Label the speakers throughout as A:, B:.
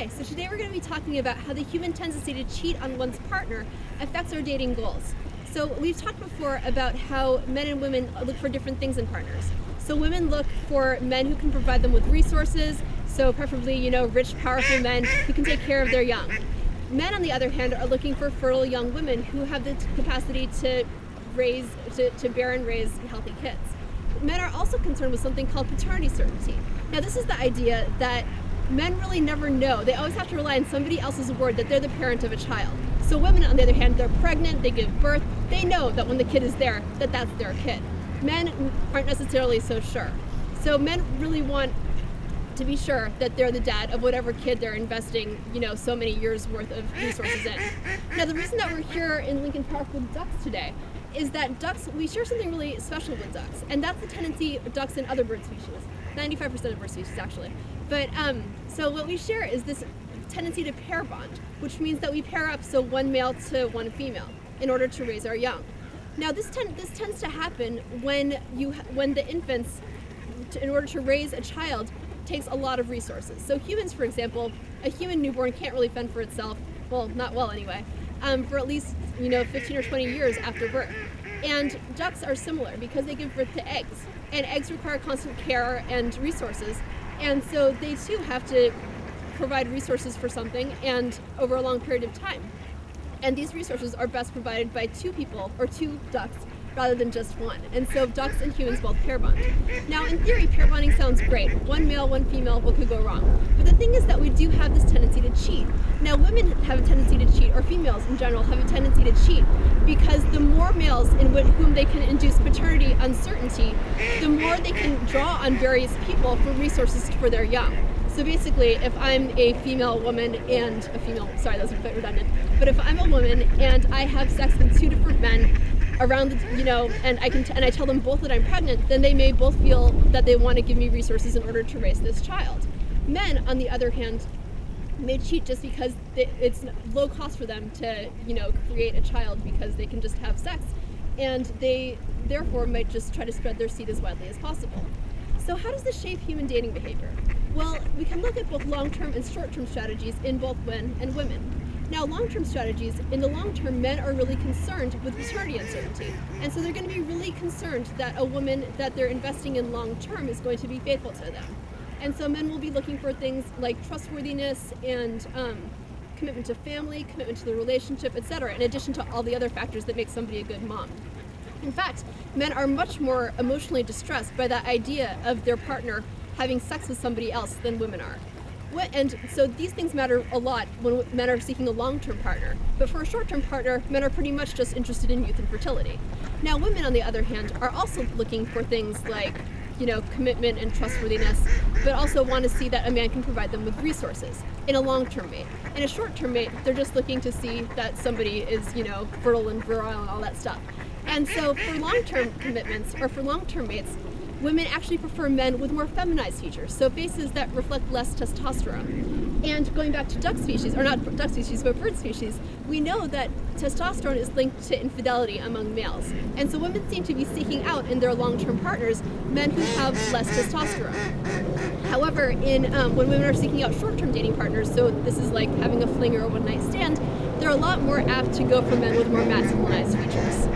A: Hi, so today we're going to be talking about how the human tendency to cheat on one's partner affects our dating goals. So we've talked before about how men and women look for different things in partners. So women look for men who can provide them with resources, so preferably, rich, powerful men who can take care of their young. Men, on the other hand, are looking for fertile young women who have the capacity to bear and raise healthy kids. Men are also concerned with something called paternity certainty. Now, this is the idea that men really never know. They always have to rely on somebody else's word that they're the parent of a child. So women, on the other hand, they're pregnant, they give birth, they know that when the kid is there, that that's their kid. Men aren't necessarily so sure. So men really want to be sure that they're the dad of whatever kid they're investing, so many years worth of resources in. Now, the reason that we're here in Lincoln Park with ducks today is that ducks, we share something really special with ducks, and that's the tendency of ducks and other bird species, 95% of bird species actually. But so what we share is this tendency to pair bond, which means that we pair up, so one male to one female, in order to raise our young. Now this tends to happen when the infants, in order to raise a child, takes a lot of resources. So humans, for example, a human newborn can't really fend for itself, well, not well anyway, for at least 15 or 20 years after birth. And ducks are similar because they give birth to eggs, and eggs require constant care and resources, and so they too have to provide resources for something and over a long period of time. And these resources are best provided by two people, or two ducks, rather than just one. And so ducks and humans both pair bond. Now, in theory, pair bonding sounds great. One male, one female, what could go wrong? But the thing is that we do have this tendency to cheat. Now, women have a tendency to cheat, or females in general have a tendency to cheat, because the more males in whom they can induce paternity uncertainty, the more they can draw on various people for resources for their young. So basically, if I'm a female woman and a female, sorry, that was a bit redundant, but if I'm a woman and I have sex with two different men around, and I tell them both that I'm pregnant, then they may both feel that they want to give me resources in order to raise this child. Men, on the other hand, may cheat just because it's low cost for them to, create a child because they can just have sex, and they therefore might just try to spread their seed as widely as possible. So how does this shape human dating behavior? Well, we can look at both long-term and short-term strategies in both men and women. Now, long-term strategies, in the long term, men are really concerned with paternity uncertainty. And so they're going to be really concerned that a woman that they're investing in long-term is going to be faithful to them. And so men will be looking for things like trustworthiness and commitment to family, commitment to the relationship, etc., in addition to all the other factors that make somebody a good mom. In fact, men are much more emotionally distressed by the idea of their partner having sex with somebody else than women are. And so these things matter a lot when men are seeking a long-term partner. But for a short-term partner, men are pretty much just interested in youth and fertility. Now, women, on the other hand, are also looking for things like, commitment and trustworthiness, but also want to see that a man can provide them with resources in a long-term mate. In a short-term mate, they're just looking to see that somebody is, fertile and virile and all that stuff. And so for long-term commitments, or for long-term mates, women actually prefer men with more feminized features, so faces that reflect less testosterone. And going back to duck species, or not duck species, but bird species, we know that testosterone is linked to infidelity among males. And so women seem to be seeking out in their long-term partners men who have less testosterone. However, when women are seeking out short-term dating partners, so this is like having a fling or a one-night stand, they're a lot more apt to go for men with more masculinized features.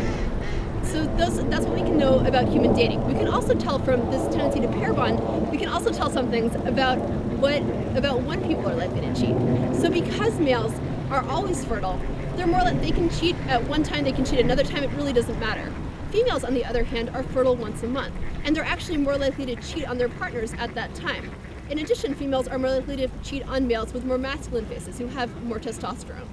A: So that's what we can know about human dating. We can also tell from this tendency to pair bond, we can also tell some things about when people are likely to cheat. So because males are always fertile, they're more like they can cheat at one time, they can cheat another time, it really doesn't matter. Females, on the other hand, are fertile once a month, and they're actually more likely to cheat on their partners at that time. In addition, females are more likely to cheat on males with more masculine faces who have more testosterone.